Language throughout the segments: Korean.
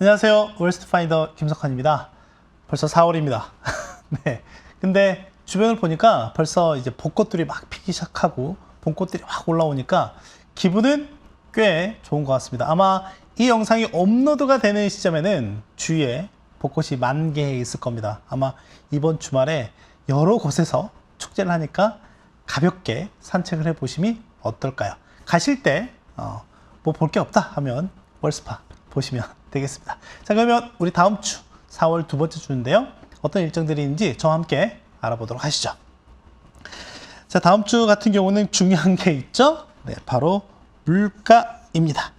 안녕하세요. 월스트 파인더 김석환입니다. 벌써 4월입니다. 네. 근데 주변을 보니까 벌써 이제 벚꽃들이 막 피기 시작하고 봄꽃들이 확 올라오니까 기분은 꽤 좋은 것 같습니다. 아마 이 영상이 업로드가 되는 시점에는 주위에 벚꽃이 만개해 있을 겁니다. 아마 이번 주말에 여러 곳에서 축제를 하니까 가볍게 산책을 해 보심이 어떨까요? 가실 때 뭐 볼 게 없다 하면 월스파 보시면 되겠습니다. 자, 그러면 우리 다음 주 4월 두 번째 주인데요. 어떤 일정들이 있는지 저와 함께 알아보도록 하시죠. 자, 다음 주 같은 경우는 중요한 게 있죠. 네, 바로 물가입니다.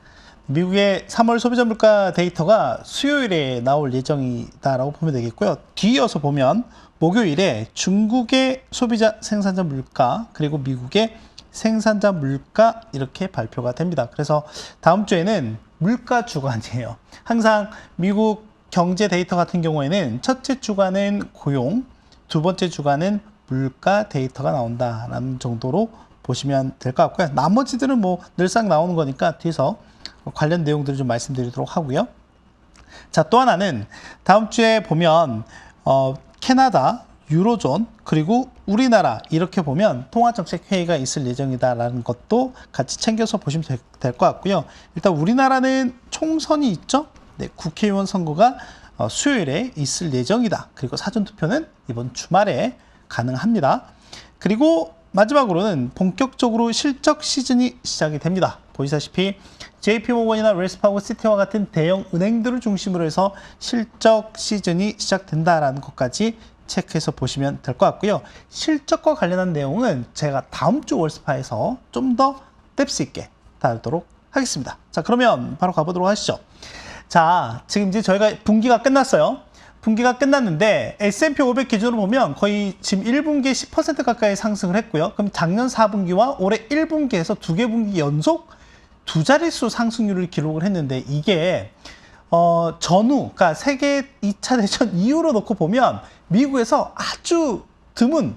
미국의 3월 소비자 물가 데이터가 수요일에 나올 예정이다라고 보면 되겠고요. 뒤이어서 보면 목요일에 중국의 소비자 생산자 물가 그리고 미국의 생산자 물가 이렇게 발표가 됩니다. 그래서 다음 주에는 물가 주간이에요. 항상 미국 경제 데이터 같은 경우에는 첫째 주간은 고용, 두 번째 주간은 물가 데이터가 나온다라는 정도로 보시면 될 것 같고요. 나머지들은 뭐 늘상 나오는 거니까 뒤에서 관련 내용들을 좀 말씀드리도록 하고요. 자, 또 하나는 다음 주에 보면 캐나다, 유로존, 그리고 우리나라 이렇게 보면 통화정책회의가 있을 예정이다라는 것도 같이 챙겨서 보시면 될 것 같고요. 일단 우리나라는 총선이 있죠. 네, 국회의원 선거가 수요일에 있을 예정이다. 그리고 사전투표는 이번 주말에 가능합니다. 그리고 마지막으로는 본격적으로 실적 시즌이 시작이 됩니다. 보시다시피 JP모건이나 웰스파고 시티와 같은 대형 은행들을 중심으로 해서 실적 시즌이 시작된다라는 것까지 체크해서 보시면 될 것 같고요. 실적과 관련한 내용은 제가 다음 주 월스파에서 좀 더 뎁스 있게 다루도록 하겠습니다. 자, 그러면 바로 가보도록 하시죠. 자, 지금 이제 저희가 분기가 끝났어요. 분기가 끝났는데 S&P 500 기준으로 보면 거의 지금 1분기에 10% 가까이 상승을 했고요. 그럼 작년 4분기와 올해 1분기에서 두 개 분기 연속 두 자릿수 상승률을 기록을 했는데 이게 전후, 그러니까 세계 2차 대전 이후로 놓고 보면 미국에서 아주 드문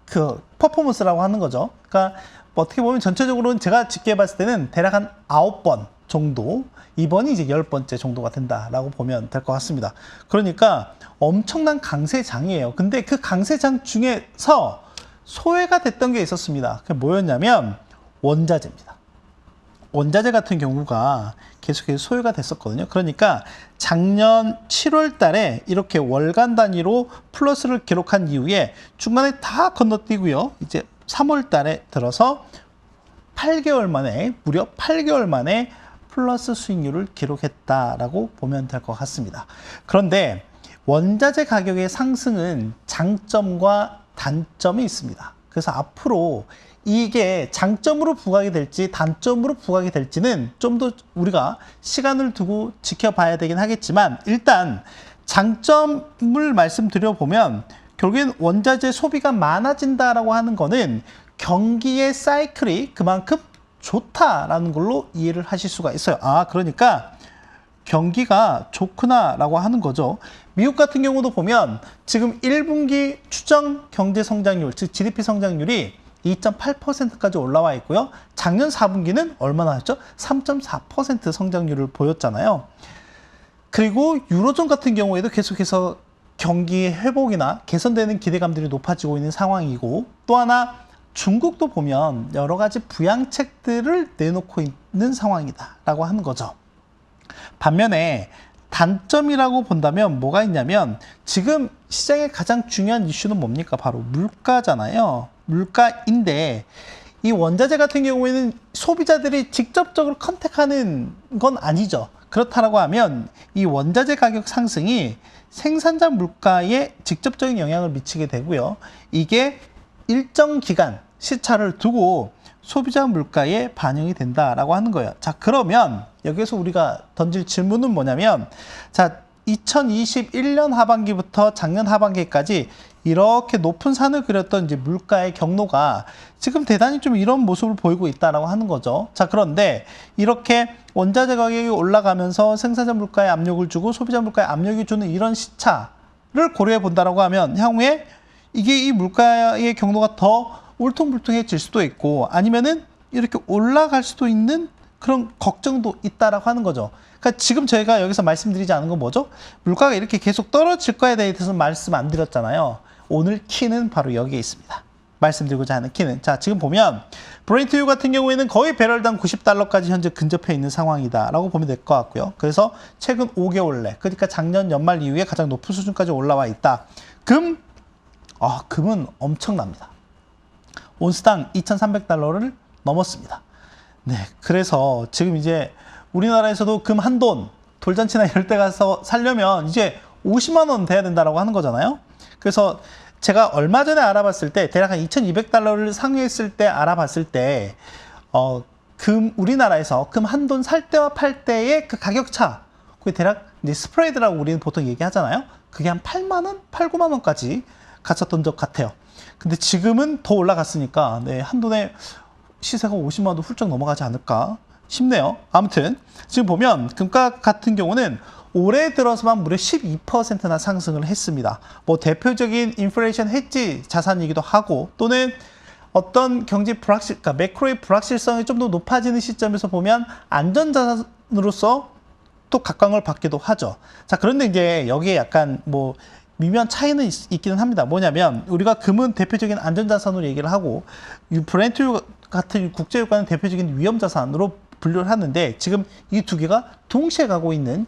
그 퍼포먼스라고 하는 거죠. 그러니까 뭐 어떻게 보면 전체적으로는 제가 집계해 봤을 때는 대략 한 9번 정도, 이번이 이제 10번째 정도가 된다라고 보면 될 것 같습니다. 그러니까 엄청난 강세장이에요. 근데 그 강세장 중에서 소외가 됐던 게 있었습니다. 그게 뭐였냐면 원자재입니다. 원자재 같은 경우가 계속해서 소요가 됐었거든요. 그러니까 작년 7월 달에 이렇게 월간 단위로 플러스를 기록한 이후에 중간에 다 건너뛰고요. 이제 3월 달에 들어서 8개월 만에, 무려 8개월 만에 플러스 수익률을 기록했다라고 보면 될 것 같습니다. 그런데 원자재 가격의 상승은 장점과 단점이 있습니다. 그래서 앞으로 이게 장점으로 부각이 될지 단점으로 부각이 될지는 좀 더 우리가 시간을 두고 지켜봐야 되긴 하겠지만 일단 장점을 말씀드려보면 결국엔 원자재 소비가 많아진다라고 하는 거는 경기의 사이클이 그만큼 좋다라는 걸로 이해를 하실 수가 있어요. 그러니까 경기가 좋구나라고 하는 거죠. 미국 같은 경우도 보면 지금 1분기 추정 경제 성장률, 즉 GDP 성장률이 2.8%까지 올라와 있고요. 작년 4분기는 얼마나 였죠? 3.4% 성장률을 보였잖아요. 그리고 유로존 같은 경우에도 계속해서 경기 회복이나 개선되는 기대감들이 높아지고 있는 상황이고 또 하나 중국도 보면 여러 가지 부양책들을 내놓고 있는 상황이다라고 하는 거죠. 반면에 단점이라고 본다면 뭐가 있냐면 지금 시장의 가장 중요한 이슈는 뭡니까? 바로 물가잖아요. 물가인데 이 원자재 같은 경우에는 소비자들이 직접적으로 컨택하는 건 아니죠. 그렇다라고 하면 이 원자재 가격 상승이 생산자 물가에 직접적인 영향을 미치게 되고요. 이게 일정 기간 시차를 두고 소비자 물가에 반영이 된다라고 하는 거예요. 자, 그러면 여기서 우리가 던질 질문은 뭐냐면 자, 2021년 하반기부터 작년 하반기까지 이렇게 높은 산을 그렸던 이제 물가의 경로가 지금 대단히 좀 이런 모습을 보이고 있다라고 하는 거죠. 자, 그런데 이렇게 원자재 가격이 올라가면서 생산자 물가에 압력을 주고 소비자 물가에 압력을 주는 이런 시차를 고려해 본다라고 하면 향후에 이게 이 물가의 경로가 더 울퉁불퉁해질 수도 있고 아니면은 이렇게 올라갈 수도 있는 그런 걱정도 있다라고 하는 거죠. 그러니까 지금 저희가 여기서 말씀드리지 않은 건 뭐죠? 물가가 이렇게 계속 떨어질 거에 대해서 말씀 안 드렸잖아요. 오늘 키는 바로 여기에 있습니다. 말씀드리고자 하는 키는. 자, 지금 보면 브렌트유 같은 경우에는 거의 배럴당 90달러까지 현재 근접해 있는 상황이다라고 보면 될 것 같고요. 그래서 최근 5개월 내, 그러니까 작년 연말 이후에 가장 높은 수준까지 올라와 있다. 금은 엄청납니다. 온스당 2,300달러를 넘었습니다. 네, 그래서 지금 이제 우리나라에서도 금 한 돈, 돌잔치나 이럴 때 가서 살려면 이제 50만 원 돼야 된다라고 하는 거잖아요. 그래서 제가 얼마 전에 알아봤을 때 대략 한 2,200달러를 상회했을 때 알아봤을 때 우리나라에서 금 한 돈 살 때와 팔 때의 그 가격차, 그게 대략 이제 스프레드라고 우리는 보통 얘기하잖아요. 그게 한 8만 원, 8, 9만 원까지 갔었던 적 같아요. 근데 지금은 더 올라갔으니까 네, 한 돈에 시세가 50만 원도 훌쩍 넘어가지 않을까 싶네요. 아무튼 지금 보면 금가 같은 경우는 올해 들어서만 무려 12%나 상승을 했습니다. 뭐 대표적인 인플레이션 헤지 자산이기도 하고 또는 어떤 경제 그러니까 매크로의 불확실성이 좀 더 높아지는 시점에서 보면 안전자산으로서 또 각광을 받기도 하죠. 자, 그런데 이제 여기에 약간 뭐 미묘한 차이는 있기는 합니다. 뭐냐면 우리가 금은 대표적인 안전자산으로 얘기를 하고 브렌트유 같은 국제유가는 대표적인 위험자산으로 분류를 하는데 지금 이 두 개가 동시에 가고 있는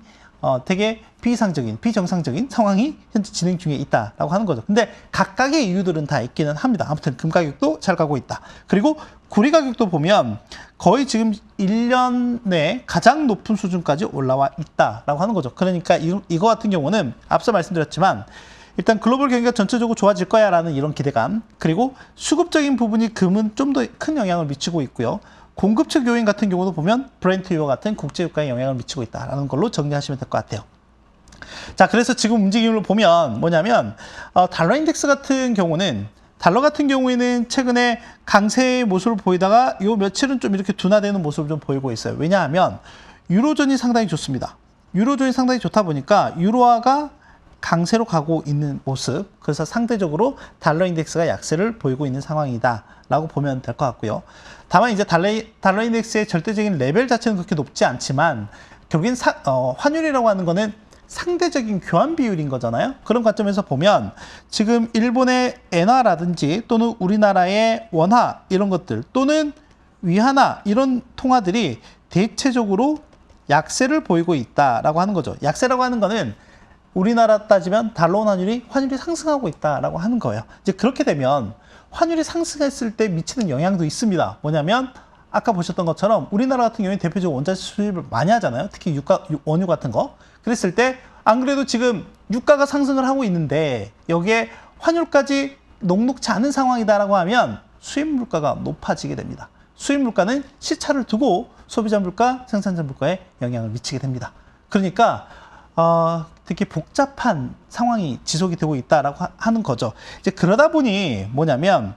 되게 비정상적인 상황이 현재 진행 중에 있다라고 하는 거죠. 근데 각각의 이유들은 다 있기는 합니다. 아무튼 금 가격도 잘 가고 있다. 그리고 구리 가격도 보면 거의 지금 1년 내 가장 높은 수준까지 올라와 있다라고 하는 거죠. 그러니까 이거 같은 경우는 앞서 말씀드렸지만 일단 글로벌 경기가 전체적으로 좋아질 거야 라는 이런 기대감, 그리고 수급적인 부분이 금은 좀 더 큰 영향을 미치고 있고요. 공급 측 요인 같은 경우도 보면 브렌트유와 같은 국제유가에 영향을 미치고 있다는 걸로 정리하시면 될 것 같아요. 자, 그래서 지금 움직임을 보면 뭐냐면 달러 인덱스 같은 경우는 최근에 강세의 모습을 보이다가 요 며칠은 좀 이렇게 둔화되는 모습을 좀 보이고 있어요. 왜냐하면 유로존이 상당히 좋습니다. 유로존이 상당히 좋다 보니까 유로화가 강세로 가고 있는 모습, 그래서 상대적으로 달러 인덱스가 약세를 보이고 있는 상황이다 라고 보면 될 것 같고요. 다만 이제 달러 인덱스의 절대적인 레벨 자체는 그렇게 높지 않지만 결국엔 환율이라고 하는 거는 상대적인 교환 비율인 거잖아요. 그런 관점에서 보면 지금 일본의 엔화라든지 또는 우리나라의 원화 이런 것들 또는 위안화 이런 통화들이 대체적으로 약세를 보이고 있다라고 하는 거죠. 약세라고 하는 거는 우리나라 따지면 달러 환율이 상승하고 있다라고 하는 거예요. 이제 그렇게 되면 환율이 상승했을 때 미치는 영향도 있습니다. 뭐냐면 아까 보셨던 것처럼 우리나라 같은 경우에 대표적으로 원자재 수입을 많이 하잖아요. 특히 원유 같은 거. 그랬을 때 안 그래도 지금 유가가 상승을 하고 있는데 여기에 환율까지 녹록지 않은 상황이다라고 하면 수입 물가가 높아지게 됩니다. 수입 물가는 시차를 두고 소비자 물가, 생산자 물가에 영향을 미치게 됩니다. 그러니까 되게 복잡한 상황이 지속이 되고 있다라고 하는 거죠. 이제 그러다 보니 뭐냐면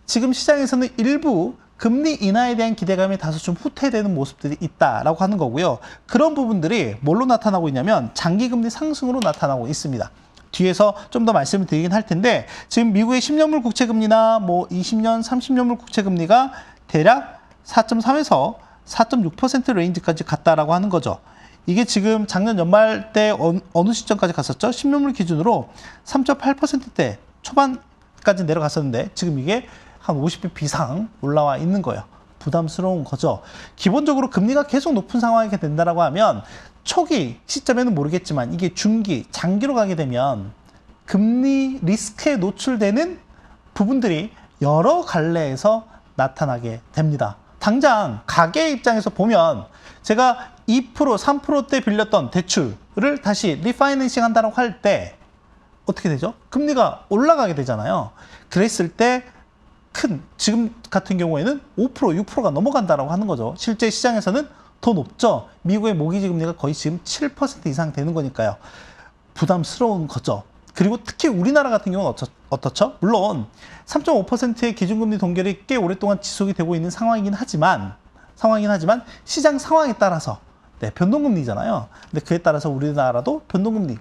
지금 시장에서는 일부 금리 인하에 대한 기대감이 다소 좀 후퇴되는 모습들이 있다라고 하는 거고요. 그런 부분들이 뭘로 나타나고 있냐면 장기금리 상승으로 나타나고 있습니다. 뒤에서 좀 더 말씀을 드리긴 할 텐데 지금 미국의 10년물 국채금리나 뭐 20년, 30년물 국채금리가 대략 4.3에서 4.6% 레인지까지 갔다라고 하는 거죠. 이게 지금 작년 연말 때 어느 시점까지 갔었죠? 10년물 기준으로 3.8%대 초반까지 내려갔었는데 지금 이게 한 50bp 이상 올라와 있는 거예요. 부담스러운 거죠. 기본적으로 금리가 계속 높은 상황이 된다라고 하면 초기 시점에는 모르겠지만 이게 중기, 장기로 가게 되면 금리 리스크에 노출되는 부분들이 여러 갈래에서 나타나게 됩니다. 당장 가계 입장에서 보면 제가 2%, 3%대 빌렸던 대출을 다시 리파이낸싱 한다고 할 때 어떻게 되죠? 금리가 올라가게 되잖아요. 그랬을 때 지금 같은 경우에는 5%, 6%가 넘어간다라고 하는 거죠. 실제 시장에서는 더 높죠. 미국의 모기지 금리가 거의 지금 7% 이상 되는 거니까요. 부담스러운 거죠. 그리고 특히 우리나라 같은 경우는 어떻죠? 물론 3.5%의 기준금리 동결이 꽤 오랫동안 지속이 되고 있는 상황이긴 하지만 시장 상황에 따라서 변동금리잖아요. 근데 그에 따라서 우리나라도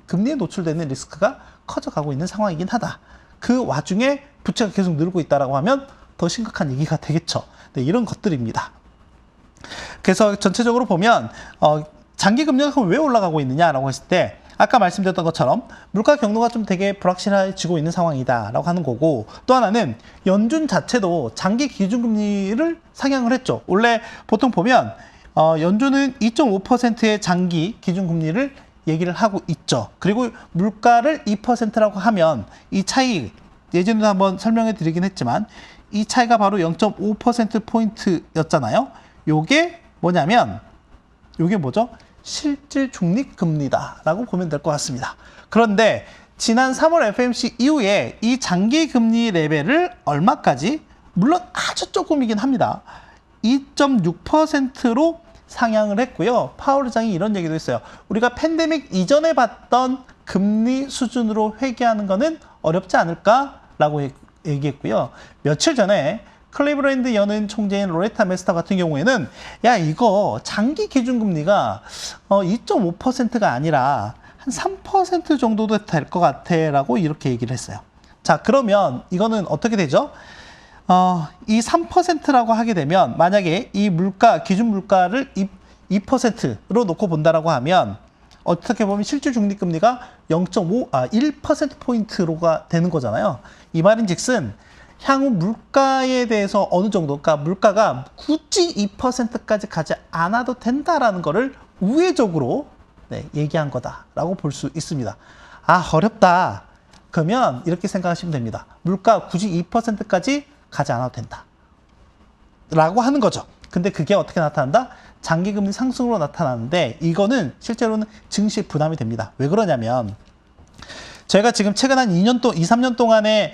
금리에 노출되는 리스크가 커져가고 있는 상황이긴 하다. 그 와중에 부채가 계속 늘고 있다라고 하면 더 심각한 얘기가 되겠죠. 네, 이런 것들입니다. 그래서 전체적으로 보면 장기 금리가 왜 올라가고 있느냐라고 했을 때 아까 말씀드렸던 것처럼 물가 경로가 좀 되게 불확실해지고 있는 상황이다라고 하는 거고, 또 하나는 연준 자체도 장기 기준금리를 상향을 했죠. 원래 보통 보면 연준은 2.5%의 장기 기준금리를 얘기를 하고 있죠. 그리고 물가를 2%라고 하면 이 차이, 예전에도 한번 설명해 드리긴 했지만 이 차이가 바로 0.5%포인트였잖아요. 요게 뭐냐면 요게 뭐죠? 실질 중립금리다라고 보면 될 것 같습니다. 그런데 지난 3월 FOMC 이후에 이 장기 금리 레벨을 얼마까지? 물론 아주 조금이긴 합니다. 2.6%로 상향을 했고요. 파월 의장이 이런 얘기도 했어요. 우리가 팬데믹 이전에 봤던 금리 수준으로 회귀하는 거는 어렵지 않을까라고 얘기했고요. 며칠 전에 클리브랜드 연은 총재인 로레타 메스터 같은 경우에는 야, 이거 장기 기준금리가 2.5%가 아니라 한 3% 정도도 될 것 같아 라고 이렇게 얘기를 했어요. 자, 그러면 이거는 어떻게 되죠? 이 3%라고 하게 되면 만약에 이 물가, 기준 물가를 2%로 놓고 본다라고 하면 어떻게 보면 실질 중립금리가 1%포인트로가 되는 거잖아요. 이 말인즉슨 향후 물가에 대해서 어느 정도, 그러니까 물가가 굳이 2%까지 가지 않아도 된다라는 거를 우회적으로 얘기한 거다라고 볼 수 있습니다. 아, 어렵다. 그러면 이렇게 생각하시면 됩니다. 물가 굳이 2%까지 가지 않아도 된다. 라고 하는 거죠. 근데 그게 어떻게 나타난다? 장기금리 상승으로 나타나는데 이거는 실제로는 증시에 부담이 됩니다. 왜 그러냐면 저희가 지금 최근 한 2, 3년 동안의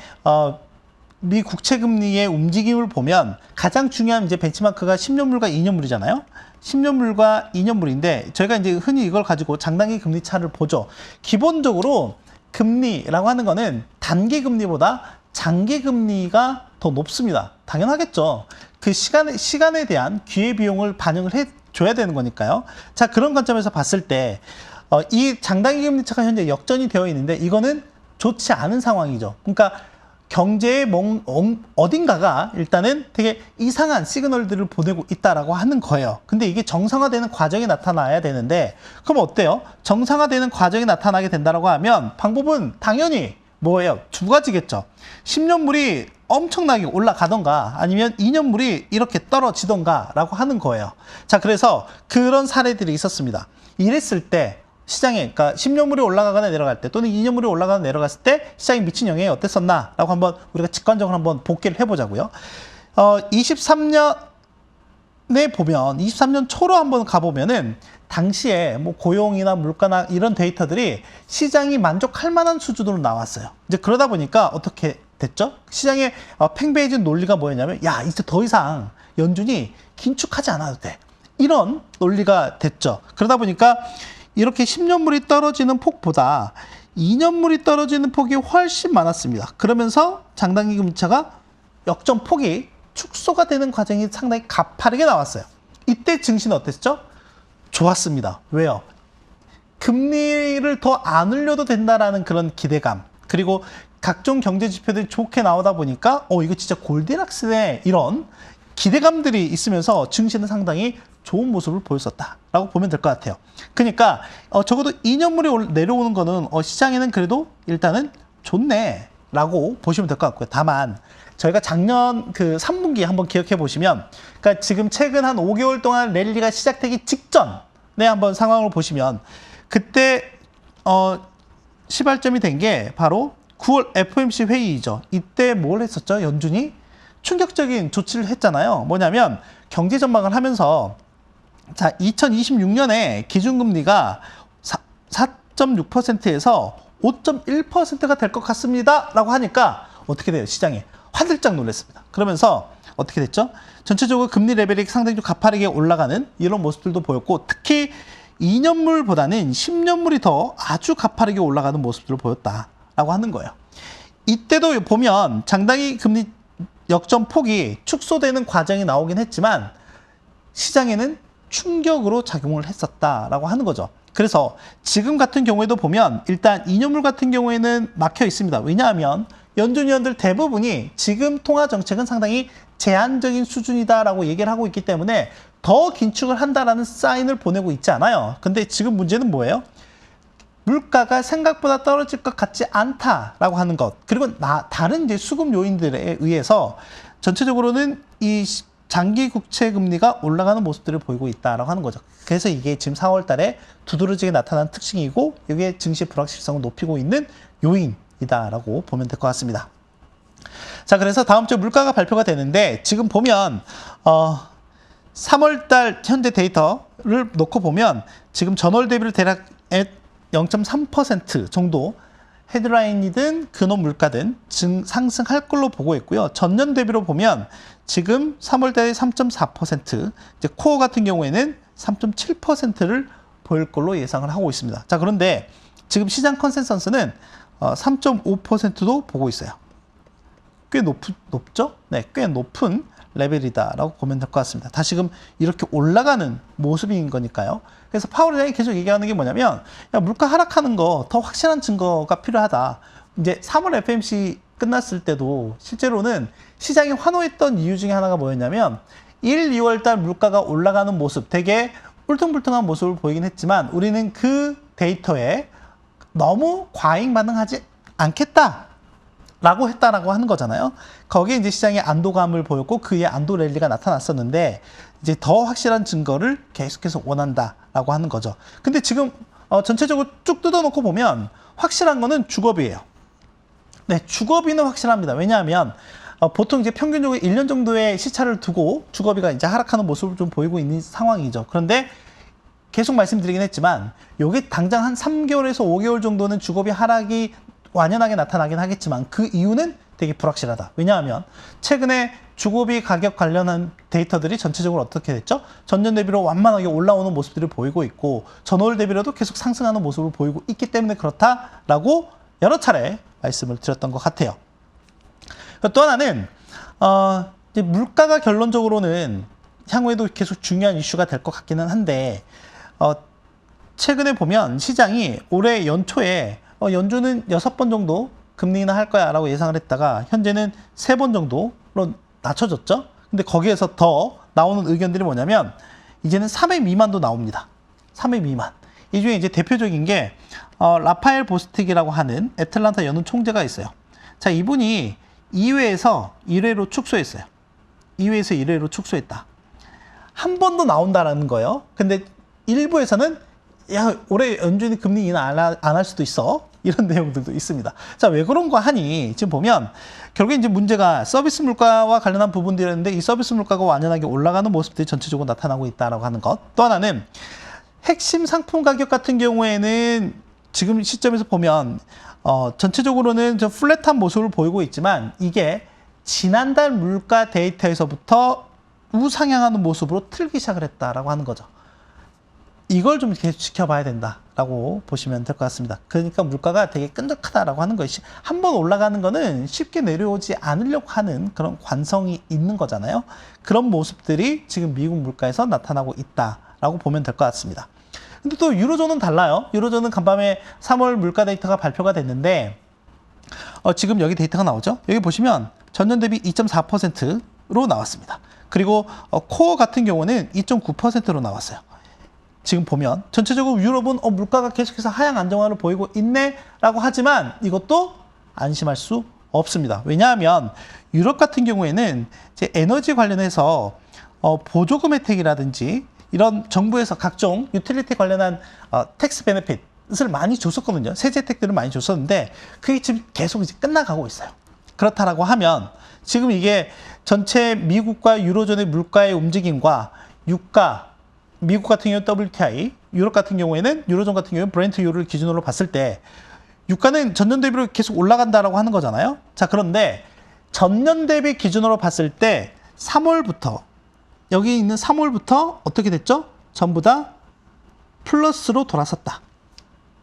미 국채금리의 움직임을 보면 가장 중요한 이제 벤치마크가 10년물과 2년물이잖아요. 10년물과 2년물인데 저희가 이제 흔히 이걸 가지고 장단기 금리 차를 보죠. 기본적으로 금리라고 하는 거는 단기 금리보다 장기 금리가 더 높습니다. 당연하겠죠. 그 시간에 대한 기회비용을 반영을 해줘야 되는 거니까요. 자, 그런 관점에서 봤을 때 이 장단기 금리 차가 현재 역전이 되어 있는데 이거는 좋지 않은 상황이죠. 그러니까 경제의 어딘가가 일단은 되게 이상한 시그널들을 보내고 있다라고 하는 거예요. 근데 이게 정상화되는 과정이 나타나야 되는데 그럼 어때요? 정상화되는 과정이 나타나게 된다라고 하면 방법은 당연히 뭐예요? 두 가지겠죠. 10년물이 엄청나게 올라가던가 아니면 2년물이 이렇게 떨어지던가 라고 하는 거예요. 자, 그래서 그런 사례들이 있었습니다. 이랬을 때 시장에, 그러니까 10년물이 올라가거나 내려갈 때 또는 2년물이 올라가거나 내려갔을 때 시장에 미친 영향이 어땠었나 라고 한번 우리가 직관적으로 한번 복기를 해보자고요. 23년에 보면 23년 초로 한번 가보면은 당시에 뭐 고용이나 물가나 이런 데이터들이 시장이 만족할 만한 수준으로 나왔어요. 이제 그러다 보니까 어떻게 됐죠? 시장의 팽배해진 논리가 뭐였냐면 야, 이제 더 이상 연준이 긴축하지 않아도 돼. 이런 논리가 됐죠. 그러다 보니까 이렇게 10년물이 떨어지는 폭보다 2년물이 떨어지는 폭이 훨씬 많았습니다. 그러면서 장단기 금리차가 역전 폭이 축소가 되는 과정이 상당히 가파르게 나왔어요. 이때 증시는 어땠죠? 좋았습니다. 왜요? 금리를 더 안 올려도 된다라는 그런 기대감, 그리고 각종 경제 지표들이 좋게 나오다 보니까 이거 진짜 골디락스네 이런 기대감들이 있으면서 증시는 상당히 좋은 모습을 보였었다라고 보면 될 것 같아요. 그러니까 적어도 2년물이 내려오는 거는 시장에는 그래도 일단은 좋네라고 보시면 될 것 같고요. 다만 저희가 작년 그 3분기 한번 기억해 보시면, 그러니까 지금 최근 한 5개월 동안 랠리가 시작되기 직전에 한번 상황을 보시면 그때 시발점이 된 게 바로 9월 FOMC 회의이죠. 이때 뭘 했었죠? 연준이 충격적인 조치를 했잖아요. 뭐냐면 경제 전망을 하면서 자, 2026년에 기준금리가 4.6%에서 5.1%가 될 것 같습니다. 라고 하니까 어떻게 돼요? 시장이 화들짝 놀랐습니다. 그러면서 어떻게 됐죠? 전체적으로 금리 레벨이 상당히 좀 가파르게 올라가는 이런 모습들도 보였고, 특히 2년물보다는 10년물이 더 아주 가파르게 올라가는 모습들을 보였다라고 하는 거예요. 이때도 보면 장단기 금리 역전 폭이 축소되는 과정이 나오긴 했지만 시장에는 충격으로 작용을 했었다라고 하는 거죠. 그래서 지금 같은 경우에도 보면 일단 2년물 같은 경우에는 막혀 있습니다. 왜냐하면 연준위원들 대부분이 지금 통화 정책은 상당히 제한적인 수준이다라고 얘기를 하고 있기 때문에 더 긴축을 한다라는 사인을 보내고 있지 않아요. 근데 지금 문제는 뭐예요? 물가가 생각보다 떨어질 것 같지 않다라고 하는 것. 그리고 다른 이제 수급 요인들에 의해서 전체적으로는 이 장기 국채 금리가 올라가는 모습들을 보이고 있다라고 하는 거죠. 그래서 이게 지금 4월 달에 두드러지게 나타난 특징이고 이게 증시 불확실성을 높이고 있는 요인이다라고 보면 될 것 같습니다. 자, 그래서 다음 주 물가가 발표가 되는데 지금 보면 3월 달 현재 데이터를 놓고 보면 지금 전월 대비를 대략 0.3% 정도 헤드라인이든 근원 물가든 상승할 걸로 보고 있고요. 전년 대비로 보면 지금 3월 달에 3.4%, 이제 코어 같은 경우에는 3.7%를 보일 걸로 예상을 하고 있습니다. 자, 그런데 지금 시장 컨센서스는 3.5%도 보고 있어요. 꽤 높죠? 네, 꽤 높은 레벨이다라고 보면 될 것 같습니다. 다시금 이렇게 올라가는 모습인 거니까요. 그래서 파월 의장이 계속 얘기하는 게 뭐냐면, 야, 물가 하락하는 거 더 확실한 증거가 필요하다. 이제 3월 FMC 끝났을 때도 실제로는 시장이 환호했던 이유 중에 하나가 뭐였냐면 1, 2월 달 물가가 올라가는 모습, 되게 울퉁불퉁한 모습을 보이긴 했지만 우리는 그 데이터에 너무 과잉 반응하지 않겠다. 라고 했다라고 하는 거잖아요. 거기에 이제 시장의 안도감을 보였고 그의 안도 랠리가 나타났었는데 이제 더 확실한 증거를 계속해서 원한다라고 하는 거죠. 근데 지금 전체적으로 쭉 뜯어놓고 보면 확실한 거는 주거비예요. 네, 주거비는 확실합니다. 왜냐하면 보통 이제 평균적으로 1년 정도의 시차를 두고 주거비가 이제 하락하는 모습을 좀 보이고 있는 상황이죠. 그런데 계속 말씀드리긴 했지만 이게 당장 한 3개월에서 5개월 정도는 주거비 하락이 완연하게 나타나긴 하겠지만 그 이유는 되게 불확실하다. 왜냐하면 최근에 주거비 가격 관련한 데이터들이 전체적으로 어떻게 됐죠? 전년 대비로 완만하게 올라오는 모습들을 보이고 있고 전월 대비로도 계속 상승하는 모습을 보이고 있기 때문에 그렇다라고 여러 차례 말씀을 드렸던 것 같아요. 또 하나는 이제 물가가 결론적으로는 향후에도 계속 중요한 이슈가 될 것 같기는 한데 최근에 보면 시장이 올해 연초에 연준은 6번 정도 금리 인하할 거야 라고 예상을 했다가 현재는 3번 정도로 낮춰졌죠. 근데 거기에서 더 나오는 의견들이 뭐냐면 이제는 3회 미만도 나옵니다. 3회 미만. 이 중에 이제 대표적인 게 라파엘 보스틱이라고 하는 애틀란타 연은 총재가 있어요. 자, 이분이 2회에서 1회로 축소했어요. 2회에서 1회로 축소했다. 한 번 더 나온다라는 거예요. 근데 일부에서는 야, 올해 연준이 금리 인하 안 할 수도 있어. 이런 내용들도 있습니다. 자, 왜 그런가 하니 지금 보면 결국에 이제 문제가 서비스 물가와 관련한 부분들이었는데 이 서비스 물가가 완연하게 올라가는 모습들이 전체적으로 나타나고 있다라고 하는 것. 또 하나는 핵심 상품 가격 같은 경우에는 지금 시점에서 보면 전체적으로는 좀 플랫한 모습을 보이고 있지만 이게 지난달 물가 데이터에서부터 우상향하는 모습으로 틀기 시작을 했다라고 하는 거죠. 이걸 좀 계속 지켜봐야 된다라고 보시면 될 것 같습니다. 그러니까 물가가 되게 끈적하다라고 하는 것이 한번 올라가는 거는 쉽게 내려오지 않으려고 하는 그런 관성이 있는 거잖아요. 그런 모습들이 지금 미국 물가에서 나타나고 있다라고 보면 될 것 같습니다. 근데 또 유로존은 달라요. 유로존은 간밤에 3월 물가 데이터가 발표가 됐는데 지금 여기 데이터가 나오죠. 여기 보시면 전년 대비 2.4%로 나왔습니다. 그리고 코어 같은 경우는 2.9%로 나왔어요. 지금 보면 전체적으로 유럽은 물가가 계속해서 하향 안정화를 보이고 있네라고 하지만 이것도 안심할 수 없습니다. 왜냐하면 유럽 같은 경우에는 이제 에너지 관련해서 보조금 혜택이라든지 이런 정부에서 각종 유틸리티 관련한 텍스 베네핏을 많이 줬었거든요. 세제 혜택들을 많이 줬었는데 그게 지금 계속 이제 끝나가고 있어요. 그렇다라고 하면 지금 이게 전체 미국과 유로존의 물가의 움직임과 유가 미국 같은 경우는 WTI, 유럽 같은 경우에는 유로존 같은 경우는 브렌트 유를 기준으로 봤을 때 유가는 전년 대비로 계속 올라간다라고 하는 거잖아요. 자, 그런데 전년 대비 기준으로 봤을 때 3월부터 여기 있는 3월부터 어떻게 됐죠? 전부 다 플러스로 돌아섰다.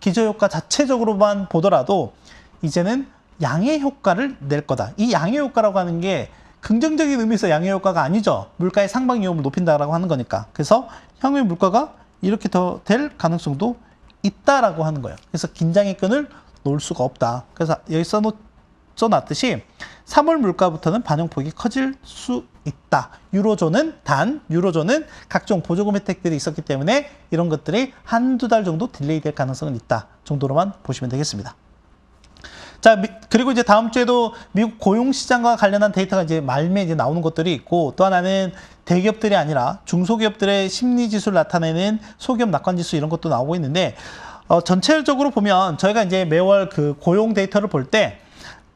기저효과 자체적으로만 보더라도 이제는 양의 효과를 낼 거다. 이 양의 효과라고 하는 게 긍정적인 의미에서 양의 효과가 아니죠. 물가의 상방 위험을 높인다라고 하는 거니까. 그래서 향후에 물가가 이렇게 더 될 가능성도 있다라고 하는 거예요. 그래서 긴장의 끈을 놓을 수가 없다. 그래서 여기 써놓지 써놨듯이 3월 물가부터는 반영폭이 커질 수 있다. 유로존은 각종 보조금 혜택들이 있었기 때문에 이런 것들이 한두 달 정도 딜레이 될 가능성은 있다 정도로만 보시면 되겠습니다. 자, 그리고 이제 다음 주에도 미국 고용시장과 관련한 데이터가 이제 말미에 이제 나오는 것들이 있고, 또 하나는 대기업들이 아니라 중소기업들의 심리지수를 나타내는 소기업 낙관지수 이런 것도 나오고 있는데, 전체적으로 보면 저희가 이제 매월 그 고용 데이터를 볼 때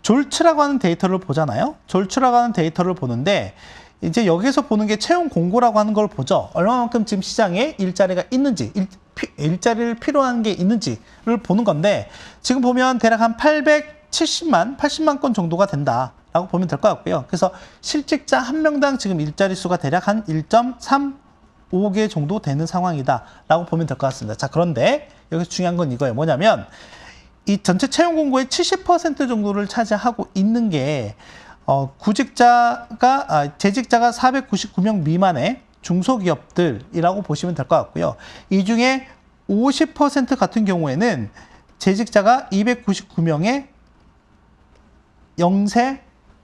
졸츠라고 하는 데이터를 보잖아요. 졸츠라고 하는 데이터를 보는데, 이제 여기서 보는 게 채용 공고라고 하는 걸 보죠. 얼마만큼 지금 시장에 일자리가 있는지, 일자리를 필요한 게 있는지를 보는 건데, 지금 보면 대략 한 80만 건 정도가 된다라고 보면 될 것 같고요. 그래서 실직자 한 명당 지금 일자리 수가 대략 한 1.35개 정도 되는 상황이다라고 보면 될 것 같습니다. 자, 그런데 여기서 중요한 건 이거예요. 뭐냐면 이 전체 채용 공고의 70% 정도를 차지하고 있는 게 재직자가 499명 미만의 중소기업들이라고 보시면 될 것 같고요. 이 중에 50% 같은 경우에는 재직자가 299명의 영세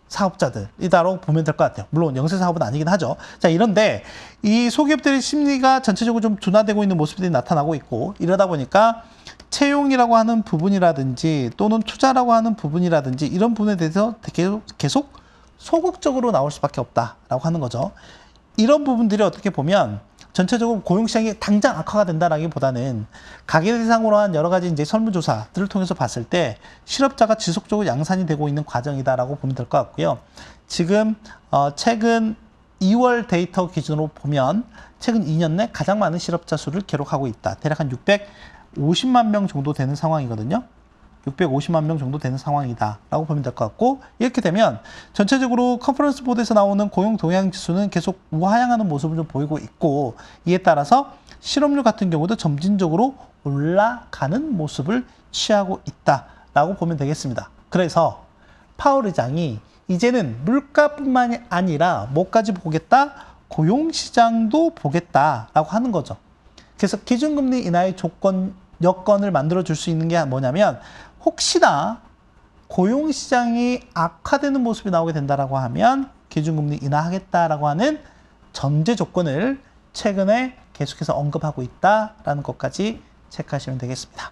사업자들이다라고 보면 될 것 같아요. 물론 영세 사업은 아니긴 하죠. 자, 이런데 이 소기업들의 심리가 전체적으로 좀 둔화되고 있는 모습들이 나타나고 있고, 이러다 보니까 채용이라고 하는 부분이라든지 또는 투자라고 하는 부분이라든지 이런 부분에 대해서 계속 소극적으로 나올 수밖에 없다라고 하는 거죠. 이런 부분들이 어떻게 보면 전체적으로 고용시장이 당장 악화가 된다라기보다는 가계 대상으로 한 여러 가지 이제 설문조사들을 통해서 봤을 때 실업자가 지속적으로 양산이 되고 있는 과정이다라고 보면 될 것 같고요. 지금 최근 2월 데이터 기준으로 보면 최근 2년 내 가장 많은 실업자 수를 기록하고 있다. 대략 한 650만 명 정도 되는 상황이거든요. 650만 명 정도 되는 상황이다라고 보면 될 것 같고, 이렇게 되면 전체적으로 컨퍼런스 보드에서 나오는 고용 동향 지수는 계속 우하향하는 모습을 좀 보이고 있고, 이에 따라서 실업률 같은 경우도 점진적으로 올라가는 모습을 취하고 있다라고 보면 되겠습니다. 그래서 파월 의장이 이제는 물가뿐만이 아니라 뭐까지 보겠다? 고용시장도 보겠다라고 하는 거죠. 그래서 기준금리 인하의 여건을 만들어줄 수 있는 게 뭐냐면, 혹시나 고용시장이 악화되는 모습이 나오게 된다라고 하면 기준금리 인하하겠다라고 하는 전제 조건을 최근에 계속해서 언급하고 있다라는 것까지 체크하시면 되겠습니다.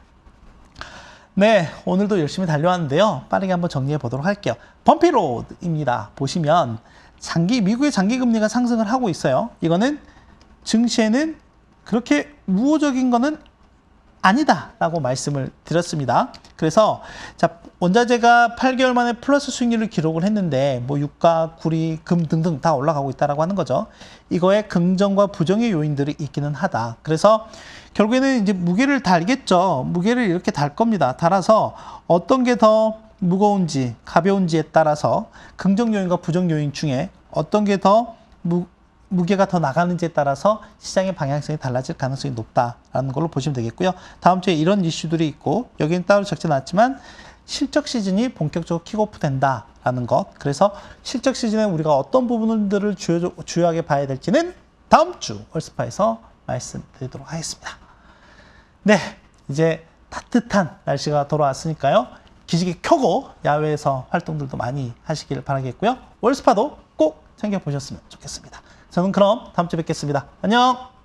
네, 오늘도 열심히 달려왔는데요. 빠르게 한번 정리해 보도록 할게요. 범피로드입니다. 보시면 미국의 장기금리가 상승을 하고 있어요. 이거는 증시에는 그렇게 우호적인 거는 아니다라고 말씀을 드렸습니다. 그래서 원자재가 8개월 만에 플러스 수익률을 기록을 했는데 유가, 구리, 금 등등 다 올라가고 있다라고 하는 거죠. 이거에 긍정과 부정의 요인들이 있기는 하다. 그래서 결국에는 이제 무게를 달겠죠. 무게를 이렇게 달 겁니다. 달아서 어떤 게 더 무거운지 가벼운지에 따라서 긍정 요인과 부정 요인 중에 어떤 게 더 무게가 더 나가는지에 따라서 시장의 방향성이 달라질 가능성이 높다라는 걸로 보시면 되겠고요. 다음 주에 이런 이슈들이 있고, 여기는 따로 적지 않았지만 실적 시즌이 본격적으로 킥오프 된다라는 것. 그래서 실적 시즌에 우리가 어떤 부분들을 주요하게 봐야 될지는 다음 주 월스파에서 말씀드리도록 하겠습니다. 네, 이제 따뜻한 날씨가 돌아왔으니까요. 기지개 켜고 야외에서 활동들도 많이 하시길 바라겠고요. 월스파도 꼭 챙겨보셨으면 좋겠습니다. 저는 그럼 다음 주에 뵙겠습니다. 안녕!